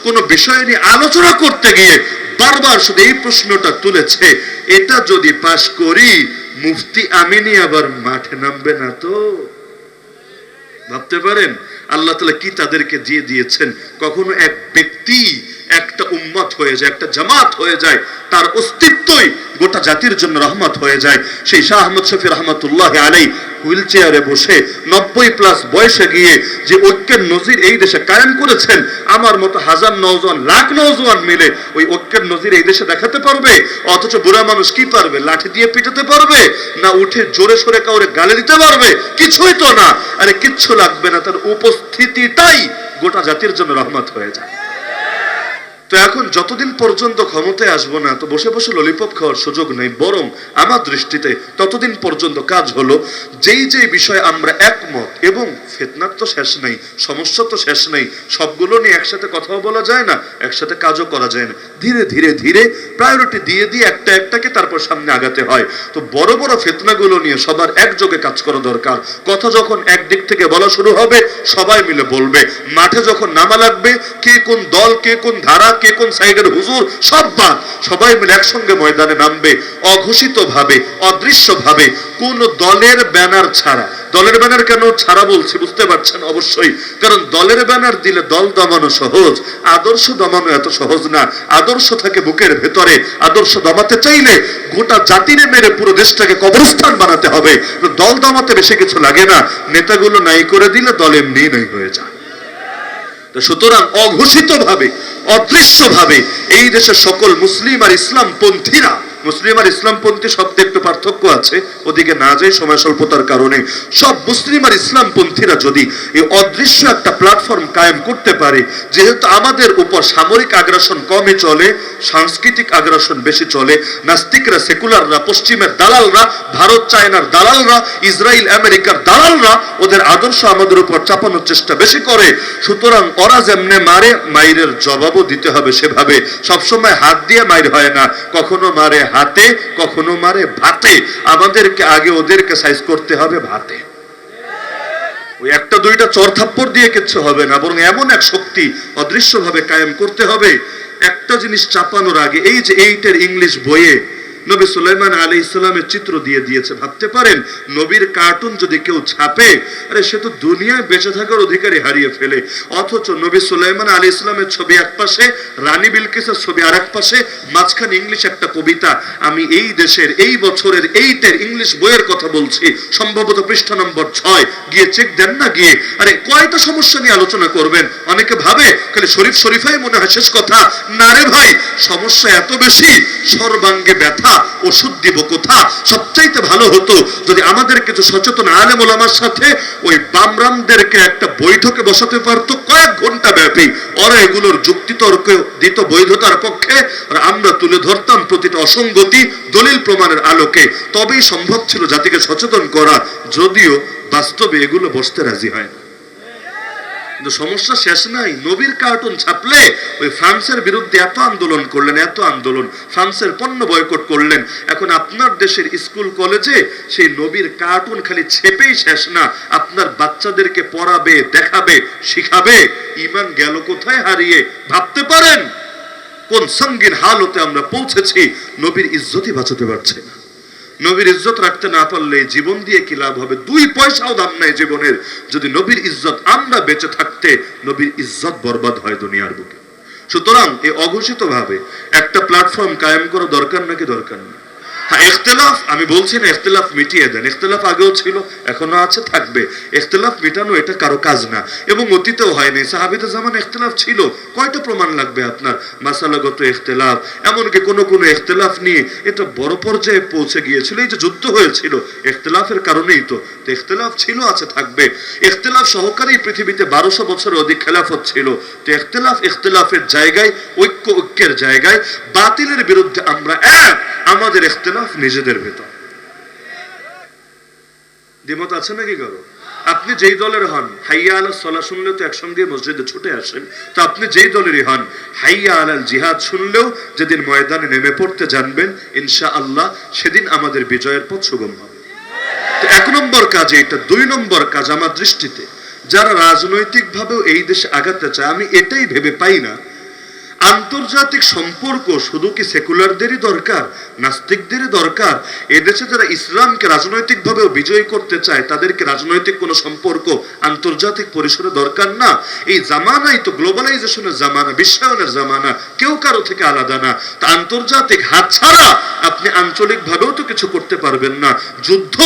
কোন বিষয় নিয়ে আলোচনা করতে গিয়ে বারবার শুধু এই প্রশ্নটা তুলেছে, এটা যদি পাশ করি মুফতি আমিনী আবার মাঠে নামবে না তো? ভাবতে পারেন আল্লাহ তাআলা কি তাদেরকে দিয়ে দিয়েছেন। কখনো এক ব্যক্তি একটা উম্মত হয়ে যায়, একটা জামাত হয়ে যায়, তার অস্তিত্বই গোটা জাতির জন্য রহমত হয়ে যায়। সেই শাহ আহমদ শফি রহমতুল্লাহ আলাইহি হুইল চেয়ারে বসে 90+ বয়সে গিয়ে যে ঐক্যের নজির এই দেশে কায়েম করেছেন, আমার মতো হাজার নওজোয়ান, লাখ নওজোয়ান মিলে ওই ঐক্যের নজির এই দেশে দেখাতে পারবে? অথচ বুড়া মানুষ কি পারবে? লাঠি দিয়ে পিটাতে পারবে না? উঠে জোরে সোরে কাউরে গালি দিতে পারবে? কিছুই তো না। আরে কিচ্ছু লাগবে না, তার উপস্থিতিটাই গোটা জাতির জন্য রহমত হয়ে যায়। তো এখন যতদিন পর্যন্ত ক্ষমতায় আসবো না, তো বসে বসে ললিপপ খাওয়ার সুযোগ নেই। বরং আমার দৃষ্টিতে ততদিন পর্যন্ত কাজ হলো, যেই যেই বিষয়ে আমরা একমত, এবং ফিতনার তো শেষ নেই, সমস্যা তো শেষ নেই, সবগুলো নিয়ে একসাথে কথাও বলা যায় না, একসাথে কাজও করা যায় না। ধীরে ধীরে ধীরে প্রায়োরিটি দিয়ে দিয়ে একটা একটাকে তারপর সামনে আগাতে হয়। তো বড় বড় ফিতনাগুলো নিয়ে সবার একযোগে কাজ করা দরকার। কথা যখন একদিক থেকে বলা শুরু হবে, সবাই মিলে বলবে। মাঠে যখন নামা লাগবে, কে কোন দল, কে কোন ধারা, কে কোন সাইডের হুজুর, সব বাদ, সবাই মিলে একসঙ্গে ময়দানে নামবে, অঘোষিত ভাবে, অদৃশ্য ভাবে, কোন দলের ব্যানার ছাড়া। দলের ব্যানার কেন ছাড়া বলছি বুঝতে পারছেন অবশ্যই, কারণ দলের ব্যানার দিলে দল দমানো সহজ, আদর্শ দমানো এত সহজ না। আদর্শ থাকে বুকের ভেতরে, আদর্শ দমাতে চাইলে গোটা জাতিরে মেরে পুরো দেশটাকে কবরস্থান বানাতে হবে। দল দমাতে বেশি কিছু লাগে না, নেতাগুলো নাই করে দিলে দল এমনি নাই হয়ে যায়। সুতরাং অঘোষিত ভাবে, অদৃশ্য ভাবে এই দেশের সকল মুসলিম আর ইসলাম পন্থীরা, মুসলিম আর ইসলামপন্থী শব্দে একটু পার্থক্য আছে, ওদিকে না যাই সময় স্বল্পতার কারণে, সব মুসলিম আর ইসলামপন্থীরা যদি এই অদৃশ্য একটা প্ল্যাটফর্ম কায়েম করতে পারে, যেহেতু আমাদের উপর সামরিক আগ্রাসন কমই চলে, সাংস্কৃতিক আগ্রাসন বেশি চলে, নাস্তিকরা, সেকুলাররা, পশ্চিমের দালালরা, ভারত চায়নার দালালরা, ইসরায়েল আমেরিকার দালালরা ওদের আদর্শ আমাদের উপর চাপানোর চেষ্টা বেশি করে। সুতরাং ওরা যেমনে মারে, মাইরের জবাবও দিতে হবে সেভাবে। সবসময় হাত দিয়ে মাইর হয় না, কখনো মারে হাতে, কখনো মারে ভাতে। আমাদেরকে আগে ওদেরকে সাইজ করতে হবে ভাতে। ওই একটা দুইটা চর থাপ্পড় দিয়ে কিচ্ছু হবে না, বরং এমন এক শক্তি অদৃশ্যভাবে কায়েম করতে হবে। একটা জিনিস চাপানোর আগে, এই যে 8 ইংলিশ বইয়ে নবী সুলাইমান আলাইহিস সালামের চিত্র দিয়ে দিয়েছে। ভাবতে পারেন নবীর কার্টুন যদি কেউ ছাপে, আরে সে তো দুনিয়ায় বেঁচে থাকার অধিকারী হারিয়ে ফেলে। অথচ নবী সুলাইমান আলাইহিস সালামের ছবি এক পাশে, রানী বিলকিসের ছবি আরেক পাশে, মাঝখানে ইংলিশ একটা কবিতা। আমি এই দেশের এই বছরের 8 ইংলিশ বইয়ের কথা বলছি, সম্ভবত পৃষ্ঠা নম্বর 6, গিয়ে চেক দেন না গিয়ে। আরে কয়টা সমস্যা নিয়ে আলোচনা করবেন? অনেকে ভাবে খালি শরীফ শরীফাই মনে হয় শেষ কথা। না রে ভাই, সমস্যা এত বেশি, সর্বাঙ্গে ব্যথা, ওষুধ দিব কোথা? সবচাইতে ভালো হতো যদি আমাদের কিছু সচেতন আলেম ওলামার সাথে ওই বামরামদেরকে একটা বৈঠকে বসাতে পারতো কয়েক ঘন্টা ব্যাপী। ওরা এগুলোর যুক্তি তর্ক দিত বৈধতার পক্ষে, আর আমরা তুলে ধরতাম প্রতিটা অসঙ্গতি দলিল প্রমাণের আলোকে। তবেই সম্ভব ছিল জাতিকে সচেতন করা, যদিও বাস্তবে এগুলো বসতে রাজি হয় না। কিন্তু সমস্যা শেষ নাই। নবীর কার্টুন ছাপলে ওই ফ্রান্সের বিরুদ্ধে এত আন্দোলন করলেন, এত আন্দোলন, ফ্রান্সের পণ্য বয়কট করলেন। এখন আপনার দেশের স্কুল কলেজে সেই নবীর কার্টুন খালি ছেপেই শেষ না, আপনার বাচ্চাদেরকে পড়াবে, দেখাবে, শিখাবে। ঈমান গেল কোথায় হারিয়ে? ভাবতে পারেন কোন সঙ্গীন হালতে আমরা পৌঁছেছি। নবীর ইজ্জতই বাঁচাতে পারছে না। নবীর ইজ্জত রাখতে না পারলে জীবন দিয়ে কি লাভ হবে? 2 পয়সাও দাম নাই জীবনের যদি নবীর ইজ্জত, আমরা বেঁচে থাকতে নবীর ইজ্জত বরবাদ হয় দুনিয়ার বুকে। সুতরাং এই অঘোষিত ভাবে একটা প্ল্যাটফর্ম কায়েম করা দরকার নাকি দরকার না? হ্যাঁ, ইখতিলাফ আমি বলছি না ইখতিলাফ মিটিয়ে দেন, ইখতিলাফ আগেও ছিল, এখনো আছে, থাকবে। ইখতিলাফ মেটানো এটা কারো কাজ না, এবং অতীতেও হয়নি। সাহাবীদের জামানে ইখতিলাফ ছিল, কয়টা প্রমাণ লাগবে আপনার? মাসালাগত ইখতিলাফ, এমনকি কোনো কোনো ইখতিলাফ নিয়ে এটা বড় পর্যায়ে পৌঁছে গিয়েছিল। এই যে যুদ্ধ হয়েছিল ইখতিলাফের কারণেই তো। ইখতিলাফ ছিল, আছে, থাকবে। ইখতিলাফ সহকারেই পৃথিবীতে 1200 বছরের অধিক খেলাফত ছিল। তো ইখতিলাফের জায়গায়, ঐক্যের জায়গায় বাতিলের বিরুদ্ধে আমরা এক। আমাদের ইখতিলাফ নিজেদের ভেতর। দ্বিমত আছে নাকি কারো? আপনি যেই দলের হন, হাইয়া আলাল সালাহ শুনলেও তো একসঙ্গে মসজিদে ছুটে আসেন। তো আপনি যেই দলেরই হন, হাইয়া আলাল জিহাদ শুনলেও যেদিন ময়দানে নেমে পড়তে জানবেন, ইনশাআল্লাহ সেদিন আমাদের বিজয়ের পথ সুগম হবে। তো 1 নম্বর কাজ এটা। 2 নম্বর কাজ আমার দৃষ্টিতে, যারা রাজনৈতিক ভাবেও এই দেশে আগাতে চায়, আমি এটাই ভেবে পাই না আন্তর্জাতিক সম্পর্ক শুধু কি সেকুলারদেরই দরকার, নাস্তিকদেরই দরকার? এদেশে যারা ইসলামকে রাজনৈতিকভাবে বিজয়ী করতে চায় তাদেরকে রাজনৈতিক কোনো সম্পর্ক আন্তর্জাতিক পরিসরে দরকার না? এই জামানাই তো গ্লোবালাইজেশনের জামানা, বিশ্বায়নের জামানা, কেউ কারো থেকে আলাদা না। তা আন্তর্জাতিক হাত ছাড়া আপনি আঞ্চলিক ভাবেও তো কিছু করতে পারবেন না। যুদ্ধ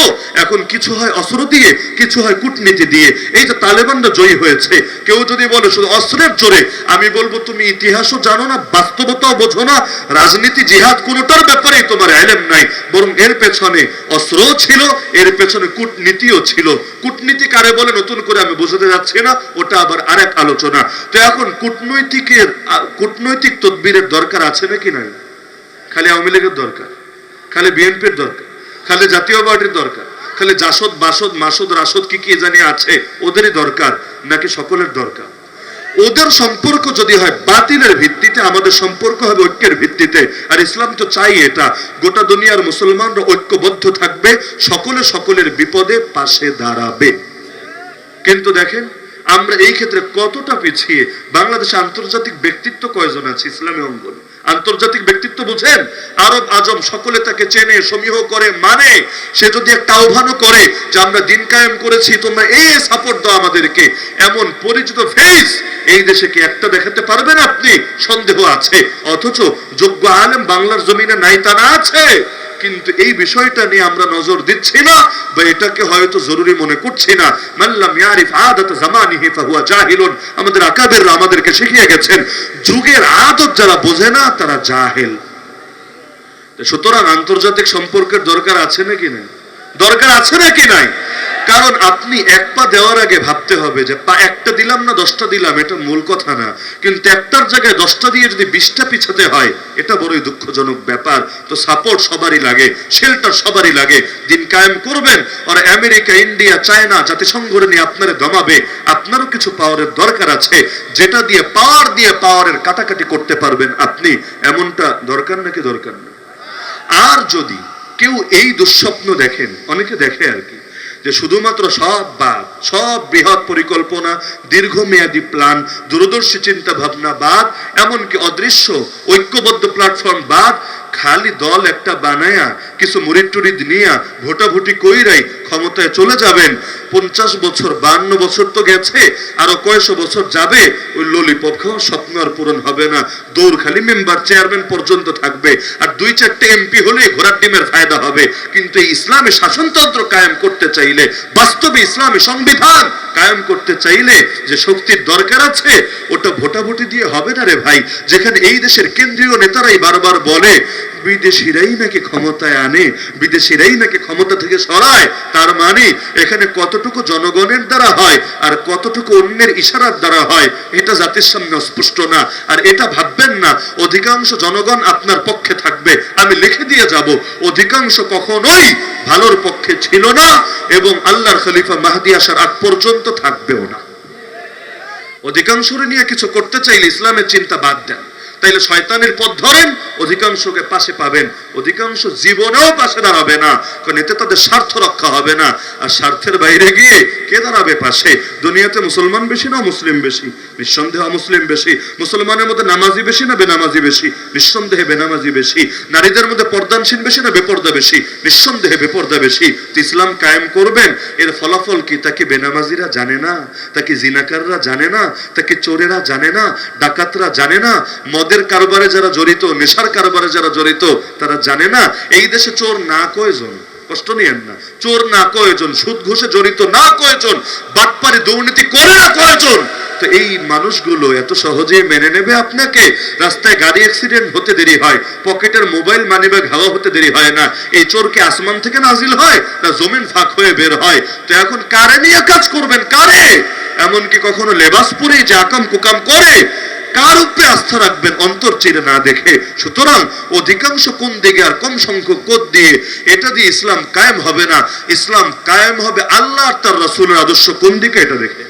এখন কিছু হয় অস্ত্র দিয়ে, কিছু হয় কূটনীতি দিয়ে। এই যে তালেবানরা জয়ী হয়েছে, কেউ যদি বলে শুধু অস্ত্রের জোরে, আমি বলবো তুমি ইতিহাসও জানো না, বাস্তবতাও বোঝো না, রাজনীতি জিহাদ কোনোটার ব্যাপারে তোমার ইলম নাই। বরং এর পেছনে অস্ত্রও ছিল, এর পেছনে কূটনীতিও ছিল। কূটনীতি কারে বলে নতুন করে আমি বোঝাতে যাচ্ছি না, ওটা আবার আরেক আলোচনা। তো এখন কূটনৈতিক তদবিরের দরকার আছে নাকি নাই? খালি আওয়ামী লীগের দরকার, খালি বিএনপির দরকার, খালি জাতীয় পার্টির দরকার, খালি জাসদ বাসদ মাসুদ রাসদ কি জানি আছে ওদেরই দরকার, নাকি সকলের দরকার? ওদের সম্পর্ক যদি হয় বাতিলের ভিত্তিতে, আমাদের সম্পর্ক হবে ঐক্যের ভিত্তিতে। আর ইসলাম তো চাই এটা, গোটা দুনিয়ার মুসলমানরা ঐক্যবদ্ধ থাকবে, সকলে সকলের বিপদে পাশে দাঁড়াবে। কিন্তু দেখেন আমরা এই ক্ষেত্রে কতটা পিছিয়ে। বাংলাদেশে আন্তর্জাতিক ব্যক্তিত্ব কয়জন আছে ইসলামী অঙ্গনে? আন্তর্জাতিক ব্যক্তিত্ব বুঝেন? আরব আজম সকলে তাকে চেনে, সমীহ করে, মানে। সে যদি একটা আহ্বানও করে যে আমরা দিন কায়েম করেছি, তোমরা এই সাপোর্ট দাও আমাদেরকে, এমন পরিচিত ফেস এই দেশে কি একটা দেখাতে পারবেন আপনি? সন্দেহ আছে। অথচ যোগ্য আলেম বাংলার জমিনে নাই তা না আছে, কিন্তু এই বিষয়টা নিয়ে আমরা নজর দিচ্ছি না, বা এটাকে হয়তো জরুরি মনে করছি না। মাল্লাম ইয়ারিফ আদাত জামানিহি ফাহুয়া জাহিলুন। আমাদের আকাবেররা আমাদেরকে শিখিয়ে গেছেন, যুগের আদত যারা বোঝে না তারা জাহেল। সুতরাং আন্তর্জাতিক সম্পর্কের দরকার আছে নাকি নাই? দরকার আছে নাকি নাই? কারণ আপনি এক পা দেওয়ার আগে ভাবতে হবে যে পা একটা দিলাম না 10টা দিলাম, এটা মূল কথা না। কিন্তু একটার জায়গায় 10টা দিয়ে যদি 20টা পিছাতে হয়, এটা বড়ই দুঃখজনক ব্যাপার। তো সাপোর্ট সবারই লাগে, শেল্টার সবারই লাগে। দিন কায়েম করবেন, আর আমেরিকা, ইন্ডিয়া, চায়না জাতিসংঘরে নিয়ে আপনারা দমাবে, আপনারও কিছু পাওয়ারের দরকার আছে, যেটা দিয়ে পাওয়ারের কাটাকাটি করতে পারবেন আপনি। এমনটা দরকার নাকি দরকার না? আর যদি কেউ এই দুঃস্বপ্ন দেখেন, অনেকে দেখে আর কি, যে শুধুমাত্র সব বৃহৎ পরিকল্পনা, দীর্ঘমেয়াদী প্ল্যান, দূরদর্শী চিন্তা ভাবনা বাদ, এমনকি অদৃশ্য ঐক্যবদ্ধ প্ল্যাটফর্ম বাদ, খালি দল একটা বানায়া কিছু মুরিদ টুরিদ নিয়া ভোটাভুটি কইরাই ক্ষমতায় চলে যাবেন। 50 বছর 52 বছর তো গেছে, আরো কয়েকশো বছর যাবে, ওই ললিপপ খাওয়ার স্বপ্ন আর পূরণ হবে না। দৌড় খালি মেম্বার চেয়ারম্যান পর্যন্ত থাকবে, আর 2-4টে এমপি হলে ঘোড়ার ডিমের ফায়দা হবে। কিন্তু এই ইসলামী শাসনতন্ত্র কায়েম করতে চাইলে, বাস্তবে ইসলামী সংবিধান কায়েম করতে চাইলে যে শক্তির দরকার আছে, ওটা ভোটাভুটি দিয়ে হবে না রে ভাই। যেখানে এই দেশের কেন্দ্রীয় নেতারাই বারবার বলে বিদেশিরাই নাকি ক্ষমতায় আনে, বিদেশিরাই নাকি ক্ষমতা থেকে সরায়, তার মানে এখানে কতটুকু জনগণের দ্বারা হয় আর কতটুকু অন্যের ইশারার দ্বারা হয়, এটা জাতির সামনে স্পষ্ট না। আর এটা ভাববেন না অধিকাংশ জনগণ আপনার পক্ষে থাকবে। আমি লিখে দিয়ে যাব, অধিকাংশ কখনোই ভালোর পক্ষে ছিল না, এবং আল্লাহর খলিফা মাহদী আসার আগ পর্যন্ত থাকবেও না। অধিকাংশরে নিয়ে কিছু করতে চাইলে ইসলামের চিন্তা বাদ দেন, তাইলে শয়তানের পথ ধরেন, অধিকাংশকে পাশে পাবেন। অধিকাংশ জীবনেও পাশে দাঁড়াবে না, কারণ এতে তাদের স্বার্থ রক্ষা হবে না। আর স্বার্থের বাইরে গিয়ে কে দাঁড়াবে পাশে? দুনিয়াতে মুসলমান বেশি না মুসলিম বেশি? নিঃসন্দেহ মুসলিম বেশি। মুসলমানের মধ্যে নামাজি বেশি না বেনামাজি বেশি? নিঃসন্দেহে বেনামাজি বেশি। নারীদের মধ্যে পর্দানশীল বেশি না বেপর্দা বেশি? নিঃসন্দেহে বেপর্দা বেশি। তো ইসলাম কায়েম করবেন, এর ফলাফল কি? তাকে বেনামাজিরা জানে না, তাকে জিনাকাররা জানে না, তাকে চোরেরা জানে না, ডাকাতরা জানে না, মদের কারবারে যারা জড়িত, নেশার কারবারে যারা জড়িত তারা জানে না। এই দেশে চোর না কয়জন? কষ্ট নিয়েন না, চোর না কয়জন? সুদ ঘুষে জড়িত না কয়জন? বাটপারি দুর্নীতি করে না কয়জন? তো এই মানুষগুলো এত সহজে মেনে নেবে আপনাকে? রাস্তায় গাড়ি অ্যাক্সিডেন্ট হতে দেরি হয়, পকেটের মোবাইল মানিব্যাগ হাওয়া হতে দেরি হয় না। এই চোর কি আসমান থেকে নাজিল হয় না জমিন ফাঁক হয়ে বের হয়? তো এখন কারে নিয়ে কাজ করবেন? কারে? এমনকি কখনো লেবাস পরে যে আকাম কুকাম করে, কার উপরে আস্থা রাখবেন অন্তর চিরে না দেখে? সুতরাং অধিকাংশ কোন দিকে আর কম সংখ্যক কোদ দিয়ে, এটা দিয়ে ইসলাম কায়েম হবে না। ইসলাম কায়েম হবে আল্লাহ আর তার রাসূলের আদর্শ কোন দিকে, এটা দেখে।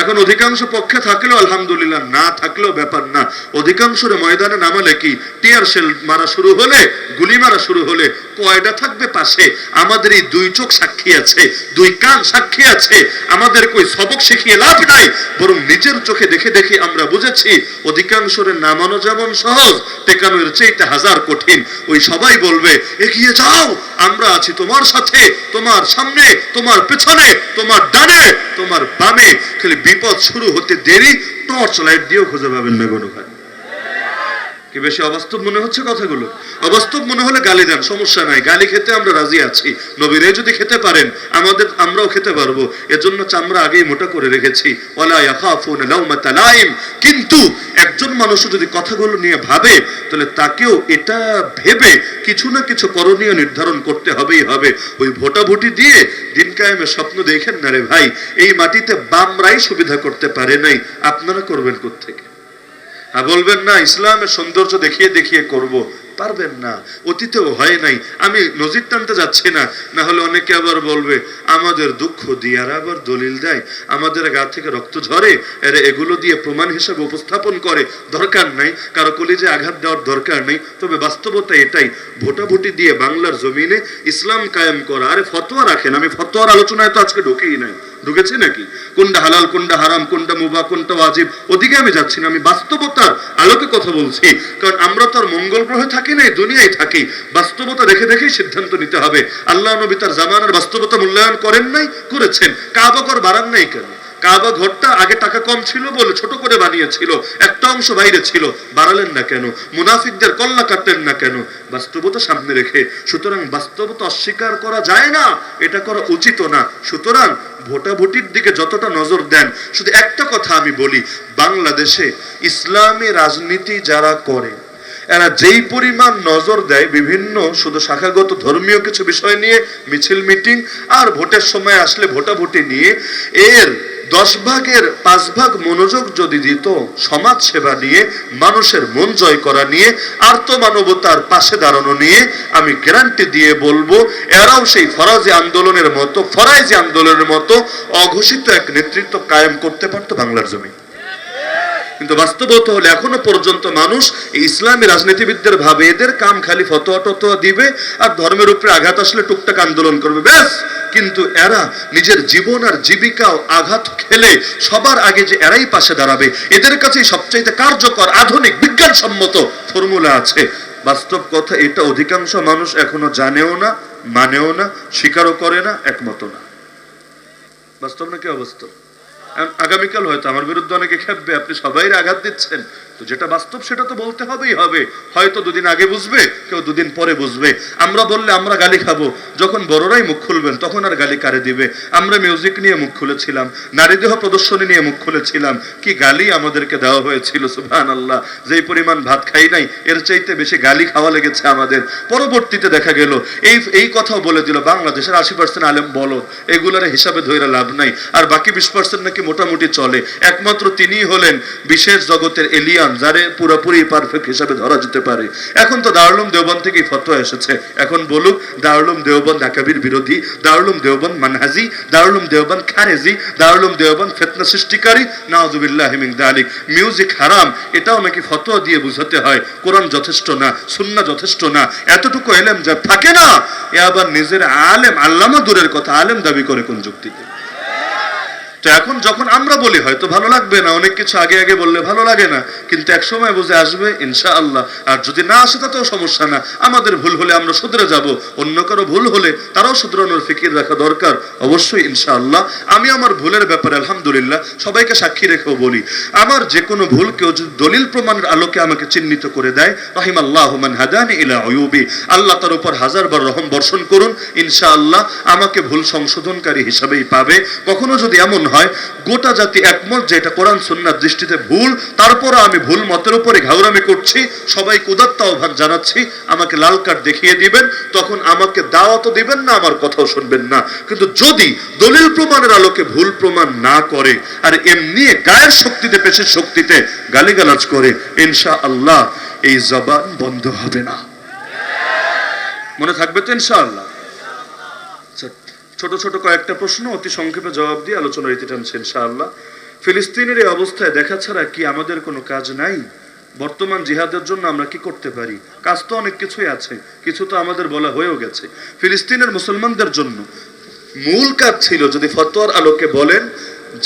এখন অধিকাংশ পক্ষে থাকলেও আলহামদুলিল্লাহ, না থাকলেও ব্যাপার না। অধিকাংশের ময়দানে নামালে কি টিয়ার শেল মারা শুরু হলে, গুলি মারা শুরু হলে কয়টা থাকবে পাশে? আমাদের এই দুই চোখ সাক্ষী আছে, দুই কান সাক্ষী আছে। আমাদের কই সবক শিখিয়ে লাভ নাই, বরং নিজের চোখে দেখে দেখে আমরা বুঝেছি অধিকাংশের নামানো যেমন সহজ, টেকানোর চাইতে হাজার কঠিন। ওই সবাই বলবে এগিয়ে যাও, আমরা আছি তোমার সাথে, তোমার সামনে, তোমার পেছনে, তোমার ডানে, তোমার বামে। খালি বিপদ শুরু হতে দেরি, টর্চ লাইট দিয়েও খুঁজে পাবেন না কোনো ভাই। কি বেশি অবাস্তব মনে হচ্ছে কথাগুলো? অবাস্তব মনে হলে গালি দেন, সমস্যা নাই, গালি খেতে আমরা রাজি আছি। নবীরে যদি খেতে পারেন আমরাও খেতে পারবো, এজন্য চামড়া আগেই মোটা করে রেখেছি। ওয়ালা ইয়াখাফুনা লাউমাতা লাইম। কিন্তু একজন মানুষ যদি কথাগুলো নিয়ে ভাবে, তাহলে তাকেও এটা ভেবে কিছু না কিছু করণীয় নির্ধারণ করতে হবেই হবে। ওই ভোটাভুটি দিয়ে দিন কায়েমের স্বপ্ন দেখেন না রে ভাই। এই মাটিতে বামরাই সুবিধা করতে পারে নাই, আপনারা করবেন কোত্থেকে? আর বলবেন না ইসলামের সৌন্দর্য দেখিয়ে দেখিয়ে করব, পারবেন না, অতীতেও হয় নাই। আমি নজির টানতে যাচ্ছি না, না হলে অনেকে আবার বলবে আমাদের দুঃখ দিয়ে আর আবার দলিল দেয়, আমাদের গা থেকে রক্ত ঝরে, এগুলো দিয়ে প্রমাণ হিসেবে উপস্থাপন করে। দরকার নাই, কারো কলিজে আঘাত দেওয়ার দরকার নেই। তবে বাস্তবতা এটাই, ভোটাভুটি দিয়ে বাংলার জমিনে ইসলাম কায়েম করা। আরে ফতোয়া রাখেন, আমি ফতোয়ার আলোচনায় তো আজকে ঢুকেই নাই। ঢুকেছি নাকি? কোনটা হালাল, কোনটা হারাম, কোনটা মুবাহ, কোনটা ওয়াজিব, ওদিকে আমি যাচ্ছি না। আমি বাস্তবতার আলোকে কথা বলছি, কারণ আমরা তো আর মঙ্গল গ্রহে থাকি নাই, দুনিয়ায় থাকি। বাস্তবতা দেখে দেখেই সিদ্ধান্ত নিতে হবে। আল্লাহ নবী তার জামানার বাস্তবতা মূল্যায়ন করেন নাই? করেছেন। কাবা ঘর বাড়ান নাই কেন? কাবা ঘরটা আগে টাকা কম ছিল বলে ছোট করে বানিয়েছিল, একটা অংশ বাইরে ছিল, বাড়ালেন না কেন? মুনাফিকদের কল্লা কাটলেন না কেন? বাস্তবতা সামনে রেখে। সুতরাং বাস্তবতা অস্বীকার করা যায় না, এটা করা উচিত না। সুতরাং ভোটাভুটির দিকে যতটা নজর দেন, শুধু একটা কথা আমি বলি, বাংলাদেশে ইসলামী রাজনীতি যারা করে, এরা যেই পরিমাণ নজর দেয় বিভিন্ন শুধু শাখাগত ধর্মীয় কিছু বিষয় নিয়ে মিছিল মিটিং, আর ভোটের সময় আসলে ভোটাভুটি নিয়ে, এর 10 ভাগের 5 ভাগ মনোযোগ যদি দিত সমাজ সেবা নিয়ে, মানুষের মন জয় করা নিয়ে, আর্তমানবতার পাশে দাঁড়ানো নিয়ে, আমি গ্যারান্টি দিয়ে বলবো এরাও সেই ফরাজি আন্দোলনের মতো অঘোষিত এক নেতৃত্ব কায়েম করতে পারতো বাংলার জমি। কিন্তু বাস্তবতা হলে এখনো পর্যন্ত মানুষ ইসলামী রাজনীতিবিদদের ভাবে এদের কাম খালি ফতোয়া টতোয়া দিবে আর ধর্মের উপরে আঘাত আসলে টুকটাক আন্দোলন করবে, ব্যাস। কিন্তু এরা নিজের জীবন আর জীবিকাও আঘাত খেলে সবার আগে যে এরাই পাশে দাঁড়াবে, এদের কাছে সবচাইতে কার্যকর আধুনিক বিজ্ঞানসম্মত ফর্মুলা আছে। বাস্তব কথা এটা অধিকাংশ মানুষ এখনো জানেও না, মানেও না, স্বীকারও করে না, একমত না। বাস্তব না কি অবাস্তব? আগামীকাল হয়তো আমার বিরুদ্ধে অনেকে খেপবে, আপনি সবাই আঘাত দিচ্ছেন। তো যেটা বাস্তব সেটা তো বলতে হবেই হবে। হয়তো দুদিন আগে বুঝবে, কেউ দুদিন পরে বুঝবে। আমরা বললে আমরা গালি খাবো, যখন বড়রাই মুখ খুলবেন তখন আর গালি কারে দিবে? আমরা মিউজিক নিয়ে মুখ খুলেছিলাম, নারী দেহ প্রদর্শনী নিয়ে মুখ খুলেছিলাম, কি গালি আমাদেরকে দেওয়া হয়েছিল! সুবহানাল্লাহ, যেই পরিমাণ ভাত খাই নাই এর চাইতে বেশি গালি খাওয়া লেগেছে আমাদের। পরবর্তীতে দেখা গেল এই কথাও বলে দিল বাংলাদেশের 80% আলেম বলো, এগুলোর হিসাবে ধরে লাভ নাই, আর বাকি 20% নাকি মোটামুটি চলে। একমাত্র তিনিই হলেন বিশেষ জগতের এলিয়ান, যারে পুরোপুরি পারফেক্ট হিসাবে ধরা যেতে পারে। এখন তো দারুল উলুম দেওবন্দ থেকেই ফতোয়া এসেছে, এখন বলুক দারুল উলুম দেওবন্দ আকাবির বিরোধী, দারুল উলুম দেওবন্দ মানহাজি, দারুল উলুম দেওবন্দ খারেজি, দারুল উলুম দেওবন্দ ফিতনা সৃষ্টিকারী, নাউযুবিল্লাহি মিন যালিক। মিউজিক হারাম, এটাও নাকি ফতোয়া দিয়ে বুঝাতে হয়। কোরআন যথেষ্ট না, সুন্নাহ যথেষ্ট না, এতটুকু ইলম যা থাকে না, এ আবার নিজের আলেম, আল্লামা দূরের কথা, আলেম দাবি করে কোন যুক্তিতে? তো এখন যখন আমরা বলি হয়তো ভালো লাগবে না, অনেক কিছু আগে আগে বললে ভালো লাগে না, কিন্তু এক সময় বুঝে আসবে ইনশাআল্লাহ। আর যদি না আসে তাতেও সমস্যা না, আমাদের ভুল হলে আমরা শুধরে যাব, অন্য কারো ভুল হলে তারাও শুধরানোর ফিকির রাখা দরকার অবশ্যই ইনশাআল্লাহ। আমি আমার ভুলের ব্যাপারে আলহামদুলিল্লাহ সবাইকে সাক্ষী রেখেও বলি, আমার যে কোনো ভুল কেউ যদি দলিল প্রমাণের আলোকে আমাকে চিহ্নিত করে দেয়, রাহিমাল্লাহু মান হাদানি ইলা উয়ুবি, আল্লাহ তার উপর হাজারবার রহম বর্ষণ করুন, ইনশাআল্লাহ আমাকে ভুল সংশোধনকারী হিসাবেই পাবে। কখনো যদি এমন হয় গোটা জাতি একমত যে এটা কোরআন সুন্নাহর দৃষ্টিতে ভুল, তারপর আমি ভুল মতের উপরে ঘাউরামি করছি, সবাইকে উদাত্ত আহ্বান জানাচ্ছি আমাকে লাল কার্ড দেখিয়ে দিবেন, তখন আমাকে দাওয়াতও দিবেন না, আমার কথাও শুনবেন না। কিন্তু যদি দলিল প্রমাণের আলোকে ভুল প্রমাণ না করে আর এমনি গায়ের শক্তিতে, পেশের শক্তিতে গালিগালাজ করে, ইনশাআল্লাহ এই জবান বন্ধ হবে না। মনে থাকবে তো ইনশাআল্লাহ? ছোট ছোট কয়েকটা প্রশ্ন অতি সংক্ষেপে জবাব দিয়ে আলোচনা রীতি টানছে ইনশাআল্লাহ। ফিলিস্তিনের এই অবস্থায় দেখা ছাড়া কি আমাদের কোনো কাজ নাই? বর্তমান জিহাদের জন্য আমরা কি করতে পারি? কাজ তো অনেক কিছুই আছে, কিছু তো আমাদের বলা হয়েও গেছে। ফিলিস্তিনের মুসলমানদের জন্য মূল কাজ ছিল, যদি ফতোয়ার আলোকে বলেন,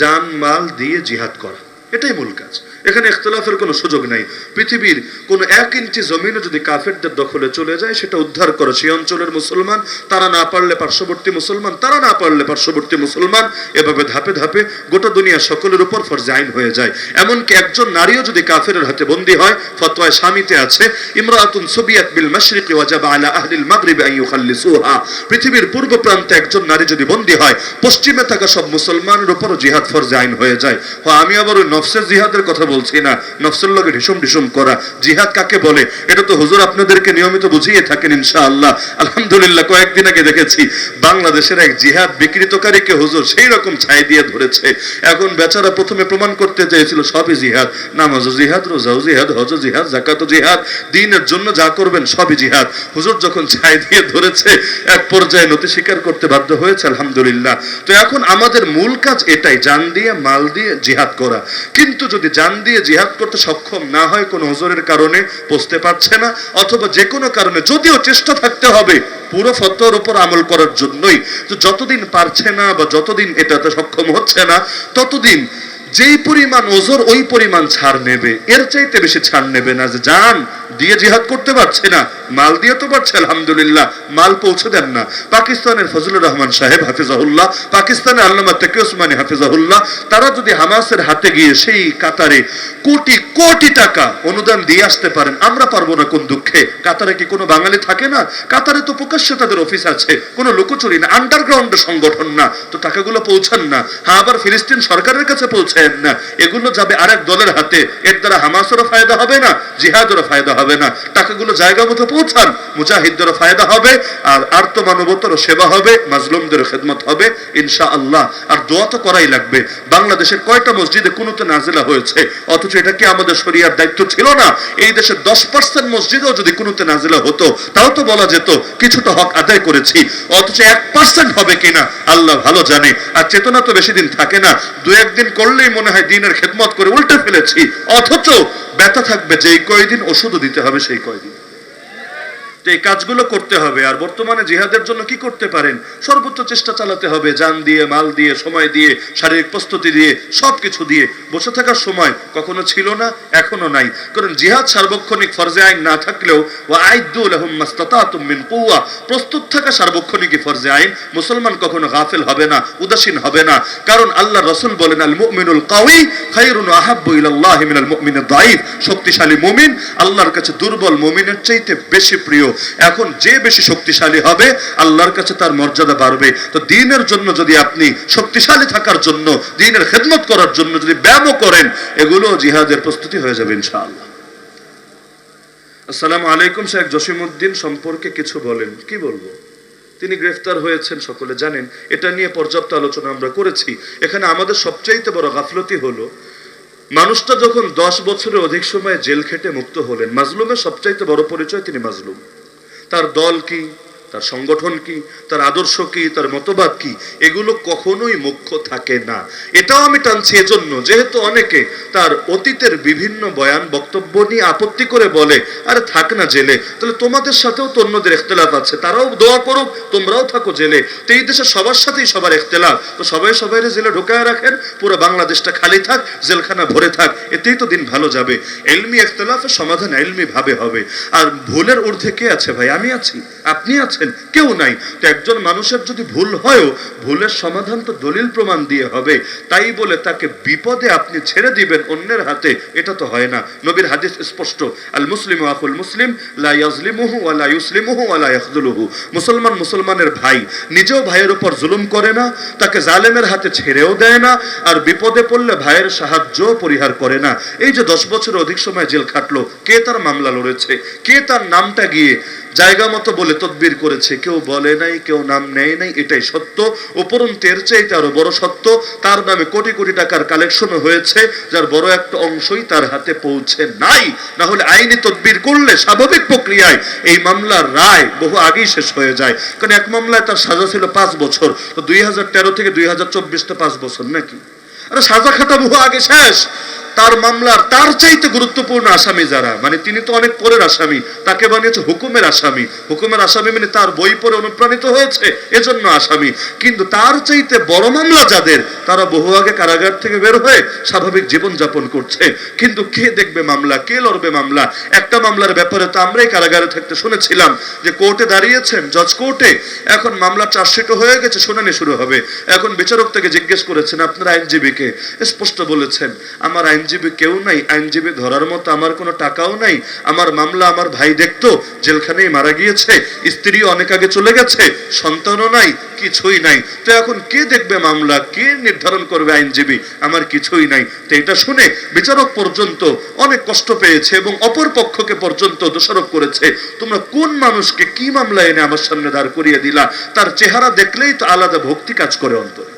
জান মাল দিয়ে জিহাদ করা, এটাই মূল কাজ। এখানে ইখতিলাফের কোনো সুযোগ নাই। পৃথিবীর কোনো 1 ইঞ্চি জমিনও যদি কাফেরদের দখলে চলে যায়, সেটা উদ্ধার করে সেই অঞ্চলের মুসলমান, তারা না পারলে পার্শ্ববর্তী মুসলমান, তারা না পারলে পার্শ্ববর্তী মুসলমান, এভাবে ধাপে ধাপে গোটা দুনিয়া সকলের উপর ফরজে আইন হয়ে যায়। এমনকি একজন নারীও যদি কাফেরের হাতে বন্দী হয়, ফতোয়ায় শামিতে আছে, ইমরাতুন সুবিয়াত বিল মাশরিকি ওয়াজাবা আলা আহলিল মাগরিব আন ইউখাল্লিসুহা, পৃথিবীর পূর্ব প্রান্তে একজন নারী যদি বন্দী হয়, পশ্চিমে থাকা সব মুসলমানের উপরও জিহাদ ফরজে আইন হয়ে যায়। আমি আবার ওই নফসের জিহাদের কথা বলছি না, নফসের লগে ঢিসুম ঢিসুম করা। জিহাদ কাকে বলে এটা তো হুজুর আপনাদেরকে নিয়মিত বুঝিয়ে থাকেন ইনশাআল্লাহ। আলহামদুলিল্লাহ, কয়েকদিন আগে দেখেছি বাংলাদেশের এক জিহাদ বিকৃতকারীকে হুজুর সেই রকম ছাই দিয়ে ধরেছে। এখন বেচারা প্রথমে প্রমাণ করতে চেয়েছিল সবই জিহাদ, নামাজও জিহাদ, রোজাও জিহাদ, হজও জিহাদ, যাকাতও জিহাদ, দ্বীনের জন্য যা করবেন সবই জিহাদ। হুজুর যখন ছাই দিয়ে ধরেছে, এক পর্যায়ে নতি স্বীকার করতে বাধ্য হয়েছে, আলহামদুলিল্লাহ। তো এখন আমাদের মূল কাজ এটাই, জান দিয়ে মাল দিয়ে জিহাদ করা। কিন্তু যদি জান দিয়ে জিহাদ করতে সক্ষম না হয়, কোনো ওজরের কারণে পৌঁছতে পারছে না, অথবা যে কোনো কারণে, যদিও চেষ্টা থাকতে হবে পুরো ফতোয়ার উপর আমল করার জন্যই, তো যতদিন পারছে না বা যতদিন এটাতে সক্ষম হচ্ছে না, ততদিন যেই পরিমাণ ওজর ওই পরিমাণ ছাড় নেবে, এর চাইতে বেশি ছাড় নেবে না। যে জান দিয়ে জিহাদ করতে পারছে না, মাল দিয়ে তো পারছে, আলহামদুলিল্লাহ, মাল পৌঁছে দেন না। পাকিস্তানের ফজলুর রহমান সাহেব হাফিজাহুল্লাহ, পাকিস্তানের আল্লামা তাকি ওসমানী হাফিজাহুল্লাহ, তারা যদি হামাসের হাতে গিয়ে সেই কাতারে কোটি কোটি টাকা অনুদান দিয়ে আসতে পারেন, আমরা পারবো না কোন দুঃখে? কাতারে কি কোনো বাঙালি থাকে না? কাতারে তো প্রকাশ্যে তাদের অফিস আছে, কোনো লুকোচুরি না, আন্ডারগ্রাউন্ড সংগঠন না, তো টাকাগুলো পৌঁছান না। হ্যাঁ, আবার ফিলিস্তিন সরকারের কাছে পৌঁছায় না, এগুলো যাবে আরেক দলের হাতে। এর দ্বারা হামাসেরও ফায়দা হবে না, জিহাদেরও ফায়দা হবে না। টাকাগুলো জায়গা মতো পৌঁছান, মুজাহিদদেরও ফায়দা হবে, আর আর্ত মানবতারও সেবা হবে, মাজলুমদেরও খেদমত হবে ইনশাআল্লাহ। আর দোয়া তো করাই লাগবে। বাংলাদেশের কয়টা মসজিদে কুনুতে নাজিলা হয়েছে, অথচ এটা কি আমাদের শরিয়ার দায়িত্ব ছিল না? এই দেশের 10% মসজিদেও যদি কুনুতে নাজিলা হতো, তাও তো বলা যেত কিছুটা হক আদায় করেছি। অথচ 1% হবে কিনা আল্লাহ ভালো জানে। আর চেতনা তো বেশি দিন থাকে না, 2-1 দিন করলেই মনে হয় দ্বীনের খেদমত করে উল্টে ফেলেছি, অথচ ব্যথা থাকবে যেই কয়দিন, ওষুধও দিতে হবে সেই কয়দিন। এই কাজগুলো করতে হবে। আর বর্তমানে জিহাদের জন্য কি করতে পারেন? সর্বোচ্চ চেষ্টা চালাতে হবে, জান দিয়ে, মাল দিয়ে, সময় দিয়ে, শারীরিক প্রস্তুতি দিয়ে, সবকিছু দিয়ে। বসে থাকার সময় কখনো ছিল না, এখনো নাই। কারণ জিহাদ সার্বক্ষণিক ফরজে আইন না থাকলেও, ওয়া আইদ্দু লাহুম মাস্তাতাতুম মিন কুওয়া, প্রস্তুত থাকা সার্বক্ষণিকই ফরজে আইন। মুসলমান কখনো গাফিল হবে না, উদাসীন হবে না। কারণ আল্লাহর রাসূল বলেন, আল মুমিনুল কাওয়ি খায়রুন ওয়া আহাব্বু ইলাল্লাহি মিনাল মুমিনিদ দাঈফ, শক্তিশালী মুমিন আল্লাহর কাছে দুর্বল মুমিনের চাইতে বেশি প্রিয়। এখন যে বেশি শক্তিশালী হবে, আল্লাহর কাছে তার মর্যাদা বাড়বে। তো দ্বীনের জন্য যদি আপনি শক্তিশালী থাকার জন্য, দ্বীনের খেদমত করার জন্য যদি ব্যায়ামও করেন, এগুলো জিহাদের প্রস্তুতি হয়ে যাবে ইনশাআল্লাহ। আসসালামু আলাইকুম। শেখ জসিমউদ্দিন সম্পর্কে কিছু বলেন। কি বলবো? তিনি গ্রেফতার হয়েছেন, সকলে জানেন। এটা নিয়ে পর্যাপ্ত আলোচনা আমরা করেছি। এখানে আমাদের সবচাইতে বড় গাফলতি হলো, মানুষটা যখন 10 বছরের অধিক সময় জেল খেটে মুক্ত হলেন, মাজলুমের সবচাইতে বড় পরিচয় তিনি মাজলুম। তার দল কি, তার সংগঠন কি, তার আদর্শ কি, তার মতবাদ কি, এগুলো কখনোই মুখ্য থাকে না। এটাও আমি টানছি এজন্য, যেহেতু অনেকে তার অতীতের বিভিন্ন বয়ান বক্তব্য নিয়ে আপত্তি করে বলে, আরে থাক না জেলে, তাহলে তোমাদের সাথেও তো অন্যদের ইখতিলাফ আছে, তারাও দোয়া করুক, তোমরাও থাকো জেলে। তো এই দেশে সবার সাথেই সবার ইখতিলাফ, তো সবাই সবাইরে জেলে ঢোকায় রাখেন, পুরো বাংলাদেশটা খালি থাক, জেলখানা ভরে থাক, এতেই তো দিন ভালো যাবে। ইলমি ইখতিলাফের সমাধান ইলমি ভাবে হবে। আর ভুলের ঊর্ধ্বে কে আছে ভাই? আমি আছি, আপনি আছেন, কেউ নাই। তো একজন মানুষের যদি ভুল হয়ও, ভুলের সমাধান তো দলিল প্রমাণ দিয়ে হবে। তাই বলে তাকে বিপদে আপনি ছেড়ে দিবেন অন্যের হাতে, এটা তো হয় না। নবীর হাদিস স্পষ্ট, আল মুসলিমু আখুল মুসলিম লা ইয়াজলিমুহু ওয়া লা ইউসলিমুহু ওয়া লা ইয়াখযুলুহু। মুসলমান মুসলমানের ভাই, নিজেও ভাইয়ের উপর জুলুম করে না, তাকে জালেমের হাতে ছেড়েও দেয় না, আর বিপদে পড়লে ভাইয়ের সাহায্য পরিহার করে না। এই যে 10 বছরের অধিক সময় জেল খাটলো, কে তার মামলা লড়েছে? কে তার নামটা গিয়ে জায়গা মতো বলে তদবির করেছে? কেউ বলে নাই, কেউ নাম নেয় নাই, এটাই সত্য। উপরন্তু এর চাইতে আরো বড় সত্য, তার নামে কোটি কোটি টাকার কালেকশনও হয়েছে, যার বড় একটা অংশই তার হাতে পৌঁছে নাই। না হলে আইনি তদবির করলে স্বাভাবিক প্রক্রিয়ায় এই মামলার রায় বহু আগেই শেষ হয়ে যায়। কারণ এক মামলায় তার সাজা ছিল 5 বছর, তো 2013 থেকে 2024 তো 5 বছর নাকি? আরে সাজা খাতা বহু আগে শেষ। তার মামলার তার চাইতে গুরুত্বপূর্ণ আসামি যারা, মানে তিনি তো অনেক পরের আসামি, তাকে বানিয়েছে হুকুমের আসামি। হুকুমের আসামি মানে তার বই পড়ে অনুপ্রাণিত হয়েছে এজন্য আসামি। কিন্তু তার চাইতে বড় মামলা যাদের, তারা বহু আগে কারাগার থেকে বের হয়ে স্বাভাবিক জীবন যাপন করছে। কিন্তু কে দেখবে মামলা, কে লড়বে মামলা? একটা মামলার ব্যাপারে তো আমরাই কারাগারে থাকতে শুনেছিলাম যে কোর্টে দাঁড়িয়েছেন, জজ কোর্টে, এখন মামলা চার্জশিটও হয়ে গেছে, শুনানি শুরু হবে। এখন বিচারক থেকে জিজ্ঞেস করেছেন আপনার আইনজীবীকে, স্পষ্ট বলেছেন আমার আইনজীবী কেউ নাই, আইনজীবী ধরার মতো আমার কোনো টাকাও নাই, আমার মামলা আমার ভাই দেখতো, জেলখানেই মারা গিয়েছে, স্ত্রীও অনেক আগে চলে গেছে, সন্তানও নাই, কিছুই নাই, তো এখন কে দেখবে মামলা, কে নির্ধারণ করবে আইনজীবী, আমার কিছুই নাই। তো এটা শুনে বিচারক পর্যন্ত অনেক কষ্ট পেয়েছে এবং অপর পক্ষকে পর্যন্ত দোষারোপ করেছে, তোমরা কোন মানুষকে কি মামলা এনে আমার সামনে দাঁড় করিয়ে দিলা, তার চেহারা দেখলেই তো আলাদা ভক্তি কাজ করে অন্তরে।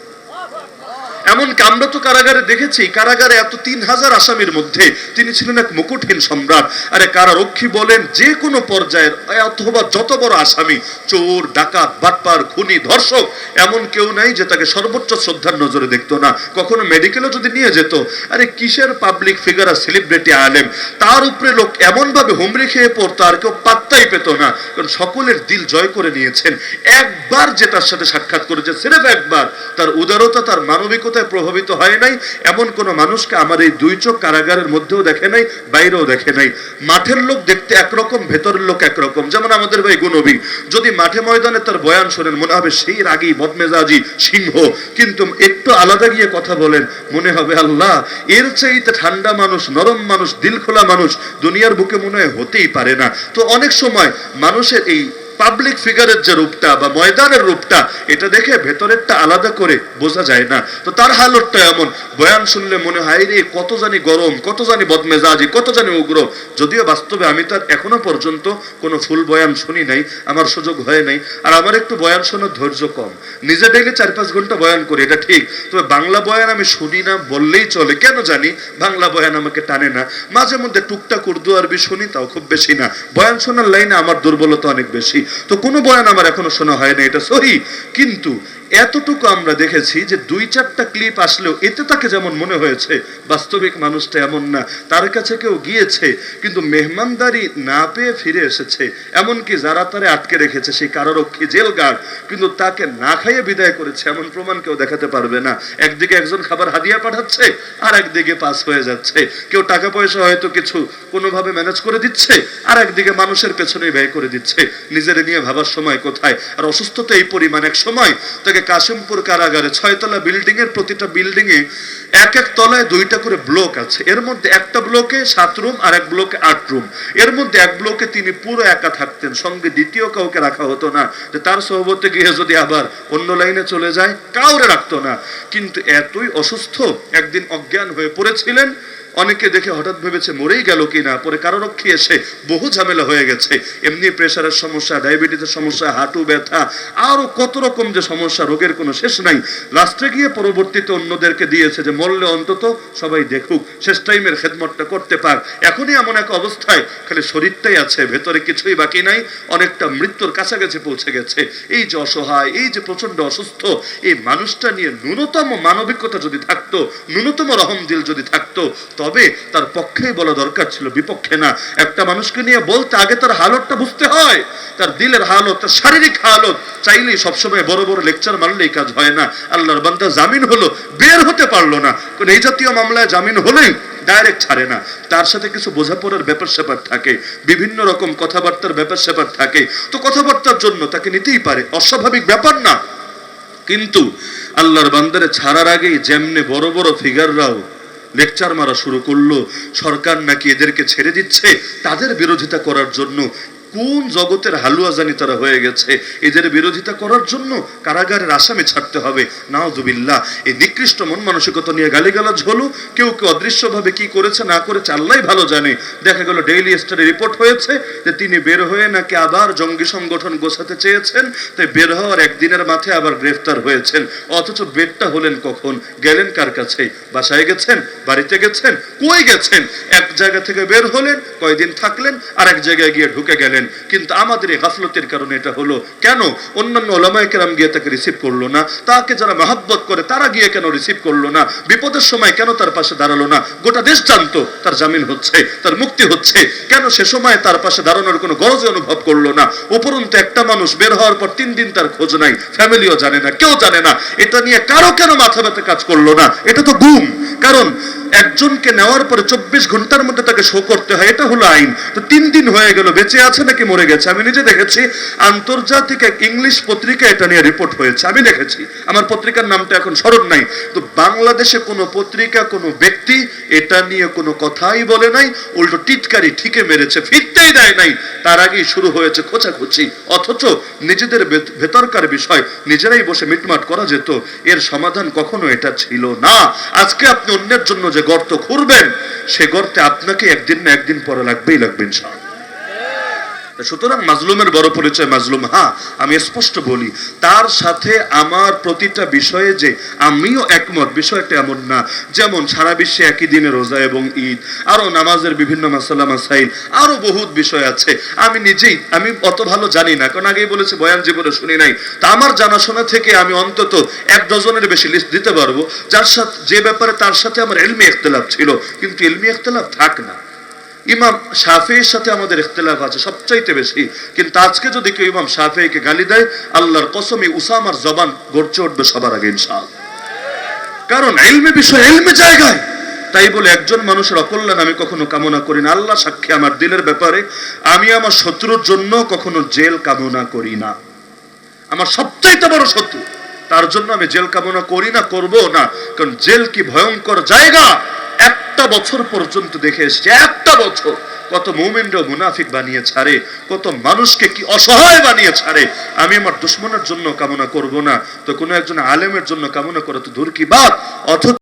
এমনকি আমরা তো কারাগারে দেখেছি, কারাগারে এত ৩,০০০ আসামির মধ্যে তিনি ছিলেন এক মুকুটহীন সম্রাট। আরে কারারক্ষী বলেন যে কোনো পর্যায়ের অথবা যত বড় আসামি, চোর, ডাকাত, বাটপার, খুনি, ধর্ষক, এমন কেউ নাই যে তাকে সর্বোচ্চ শ্রদ্ধার নজরে দেখতো না। কখনো মেডিকেলও যদি নিয়ে যেত, আরে কিসের পাবলিক ফিগার, সেলিব্রিটি, আলেম, তার উপরে লোক এমন ভাবে হুমড়ি খেয়ে পড়তো আর কেউ পাত্তাই পেত না, কারণ সকলের দিল জয় করে নিয়েছেন। একবার যে তার সাথে সাক্ষাৎ করেছে, সিরেফ একবার, তার উদারতা, তার মানবিকতা প্রভাবিত হয় নাই এমন কোন মানুষকে আমার এই দুই চোখ কারাগারের মধ্যেও দেখে নাই, বাইরেও দেখে নাই। মাঠের লোক দেখতে একরকম, ভেতরের লোক একরকম। যেমন আমাদের ভাই গুনবী, যদি মাঠে ময়দানে তার বয়ান শোনেন মনে হবে সেই রাগী, বদমেজাজি সিংহ, কিন্তু একটু আলাদা গিয়ে কথা বলেন মনে হবে আল্লাহ, এর চাইতে ঠান্ডা মানুষ, নরম মানুষ, দিল খোলা মানুষ দুনিয়ার বুকে মনে হয় হতেই পারে না। তো অনেক সময় মানুষের এই পাবলিক ফিগারের যে রূপটা বা ময়দানের রূপটা, এটা দেখে ভেতরেরটা আলাদা করে বোঝা যায় না। তো তার হালতটা এমন, বয়ান শুনলে মনে হয় রে কত জানি গরম, কত জানি বদমেজাজি, কত জানি উগ্র। যদিও বাস্তবে আমি তার এখনো পর্যন্ত কোনো ফুল বয়ান শুনি নাই, আমার সুযোগ হয় নাই। আর আমার একটু বয়ান শোনার ধৈর্য কম, নিজে ডেকে 4-5 ঘন্টা বয়ান করি, এটা ঠিক। তবে বাংলা বয়ান আমি শুনি না বললেই চলে, কেন জানি বাংলা বয়ান আমাকে টানে না। মাঝে মধ্যে টুকটাক উর্দু আরবি শুনি, তাও খুব বেশি না। বয়ান শোনার লাইনে আমার দুর্বলতা অনেক বেশি, তো কোনো বয়ান আমার এখনো শোনা হয় না, এটা সহি। কিন্তু এতটুকু আমরা দেখেছি যে 2-4টা ক্লিপ আসলেও এতে তাকে যেমন মনে হয়েছে, বাস্তবিক মানুষটা এমন না। তার কাছে কেউ গিয়েছে কিন্তু মেহমানদারি না পেয়ে ফিরে এসেছে, এমনকি যারা তারে আটকে রেখেছে সেই কারারক্ষী, জেল গার্ড, কিন্তু তাকে না খাইয়ে বিদায় করেছে, এমন প্রমাণ কেউ দেখাতে পারবে না। একদিকে একজন খাবার হাদিয়া পাঠাচ্ছে, আর একদিকে পাস হয়ে যাচ্ছে। কেউ টাকা পয়সা হয়তো কিছু কোনোভাবে ম্যানেজ করে দিচ্ছে, আর একদিকে মানুষের পেছনেই ব্যয় করে দিচ্ছে, নিজের নিয়ে ভাবার সময় কোথায়। আর অসুস্থতা এই পরিমাণ, এক সময় তাকে কাশিমপুর কারাগারে 6 তলা বিল্ডিং এর, প্রতিটা বিল্ডিং এ এক তলায় 2টা করে ব্লক আছে, এর মধ্যে একটা ব্লকে 7 রুম আর এক ব্লকে 8 রুম। এর মধ্যে এক ব্লকে তিনি পুরো একা থাকতেন, সঙ্গে দ্বিতীয় কাউকে রাখা হতো না, যে তার সহবতে গিয়ে যদি আবার অন্য লাইনে চলে যায় কাউরে রাখতো না। কিন্তু এতই অসুস্থ, একদিন অজ্ঞান হয়ে পড়েছিলেন। অনেকে দেখে হঠাৎ ভেবেছে মরেই গেল কিনা, পরে কারারক্ষী এসে বহু ঝামেলা হয়ে গেছে, এমনি প্রেশারের সমস্যা, ডায়াবেটিসের সমস্যা, হাঁটু ব্যথা, আরো কত রকম যে সমস্যা, রোগের কোনো শেষ নাই। লাস্টে গিয়ে পরবর্তীতে অন্যদেরকে দিয়েছে যে মরলে অন্তত সবাই দেখুক, শেষ টাইমের খেদমতটা করতে পার। এখনই এমন এক অবস্থায় খালি শরীরটাই আছে, ভেতরে কিছুই বাকি নাই, অনেকটা মৃত্যুর কাছাকাছি পৌঁছে গেছে। এই যে অসহায়, এই যে প্রচন্ড অসুস্থ, এই মানুষটা নিয়ে ন্যূনতম মানবিকতা যদি থাকতো, ন্যূনতম রহম দিল যদি থাকতো, তবে তার পক্ষেই বলা দরকার ছিল, বিপক্ষে না। একটা মানুষকে নিয়ে বলতে আগে তার হালতটা বুঝতে হয়, তার দিলের হালত, তার শারীরিক হালত। চাইলেই সবসময় বড় বড় লেকচার মারলেই কাজ হয় না। আল্লাহর বান্দা জামিন হলো, বের হতে পারলো না, কারণ এই জাতীয় মামলায় জামিন হলেই ডাইরেক্ট ছাড়ে না, তার সাথে কিছু বোঝাপড়ার ব্যাপার স্যাপার থাকে, বিভিন্ন রকম কথাবার্তার ব্যাপার স্যাপার থাকে। তো কথাবার্তার জন্য তাকে নিতেই পারে, অস্বাভাবিক ব্যাপার না। কিন্তু আল্লাহর বান্দারে ছাড়ার আগেই যেমনে বড় বড় ফিগাররাও লেকচার মারা শুরু করলো, সরকার নাকি এদেরকে ছেড়ে দিচ্ছে তাদের বিরোধিতা করার জন্য। কোন জগতের হালুয়া জানি তারা হয়ে গেছে, এদের বিরোধিতা করার জন্য কারাগারের আসামি ছাড়তে হবে। নাউযুবিল্লাহ, এই নিকৃষ্ট মন মানসিকতা নিয়ে গালিগালাজ হলো। কেউ কেউ অদৃশ্যভাবে কি করেছে না করেছে আল্লাহই ভালো জানে। দেখা গেল ডেইলি স্টারে রিপোর্ট হয়েছে যে তিনি বের হয়ে নাকি আবার জঙ্গি সংগঠন গোছাতে চেয়েছেন, তাই বের হওয়ার একদিনের মাথায় আবার গ্রেফতার হয়েছেন। অথচ বেরটা হলেন কখন, গেলেন কার কাছে? বাসায় গেছেন, বাড়িতে গেছেন, কই গেছেন? এক জায়গা থেকে বের হলেন, কয়দিন থাকলেন, আর এক জায়গায় গিয়ে ঢুকে গেলেন। দিতেন, কিন্তু আমাদের এই গাফলতের কারণে এটা হলো। কেন অন্যান্য ওলামায়ে কেরাম গিয়ে তাকে রিসিভ করলো না? তাকে যারা মহব্বত করে তারা গিয়ে কেন রিসিভ করলো না? বিপদের সময় কেন তার পাশে দাঁড়ালো না? গোটা দেশ জানতো তার জামিন হচ্ছে, তার মুক্তি হচ্ছে, কেন সে সময় তার পাশে দাঁড়ানোর কোনো গরজ অনুভব করলো না? উপরন্তু একটা মানুষ বের হওয়ার পর 3 দিন তার খোঁজ নাই, ফ্যামিলিও জানে না, কেউ জানে না। এটা নিয়ে কারো কেন মাথা ব্যথা কাজ করলো না? এটা তো গুম। কারণ একজনকে নেওয়ার পরে 24 ঘন্টার মধ্যে তাকে শো করতে হয়, এটা হলো আইন। তো 3 দিন হয়ে গেল, বেঁচে আছে নাকি মরে গেছে? আমি নিজে দেখেছি, আন্তর্জাতিক এক ইংলিশ পত্রিকা এটা নিয়ে রিপোর্ট হয়েছে, আমি দেখেছি। আমার পত্রিকার নামটা এখন স্মরণ নাই। তো বাংলাদেশে কোনো পত্রিকা, কোনো ব্যক্তি এটা নিয়ে কোনো কথাই বলে নাই, উল্টো টিটকারি ঠিকে মেরেছে, ফিরতেই দেয় নাই। তার আগেই শুরু হয়েছে খোঁচাখুচি। অথচ নিজেদের ভেতরকার বিষয় নিজেরাই বসে মিটমাট করা যেত। এর সমাধান কখনো এটা ছিল না। আজকে আপনি অন্যের জন্য যে গর্ত খুঁড়বেন, সে গর্তে আপনাকে একদিন না একদিন পরে লাগবেই লাগবে ইনশাআল্লাহ। সুতরাং মাজলুমের বড় পরিচয় মাজলুম। হ্যাঁ, আমি স্পষ্ট বলি, তার সাথে আমার প্রতিটা বিষয়ে যে আমিও একমত, বিষয়টা এমন না। যেমন সারা বিশ্বে একই দিনে রোজা এবং ঈদ, আরো নামাজের বিভিন্ন মাসালা মাসাইল, আরো বহুত বিষয় আছে। আমি অত ভালো জানি না, কারণ আগেই বলেছি বয়ান জীবনে শুনি নাই। তা আমার জানাশোনা থেকে আমি অন্তত 1 ডজনের বেশি লিস্ট দিতে পারবো, যার সাথে যে ব্যাপারে তার সাথে আমার ইলমি ইখতিলাফ ছিল। কিন্তু ইলমি ইখতিলাফ থাক না, ইমাম শাফিঈর সাথে আমাদের ইখতিলাফ আছে সবচাইতে বেশি। কিন্তু আজকে যদি কেউ ইমাম শাফিঈকে গালি দেয়, আল্লাহর কসমে উসামার জবান গর্জে উঠবে সবার আগে ইনশাআল্লাহ। কারণ ইলমি বিষয় ইলমি জায়গায়। তাই বলে একজন মানুষের অকল্যাণ আমি কখনো কামনা করি না। আল্লাহ সাক্ষী, আমার দিলের ব্যাপারে আমি আমার শত্রুর জন্য কখনো জেল কামনা করি না। আমার সবচাইতে বড় শত্রু, তার জন্য আমি জেল কামনা করি না, করবো না। কারণ জেল কি ভয়ঙ্কর জায়গা! 1 বছর পর্যন্ত দেখে এসেছে, 1 বছর কত মুমিনরা মুনাফিক বানিয়ে ছাড়ে, কত মানুষকে কি অসহায় বানিয়ে ছাড়ে। আমি আমার দুশমনের জন্য কামনা করব না, তো কোনো একজন আলেমের জন্য কামনা করা তো দূর কি বাত। অথচ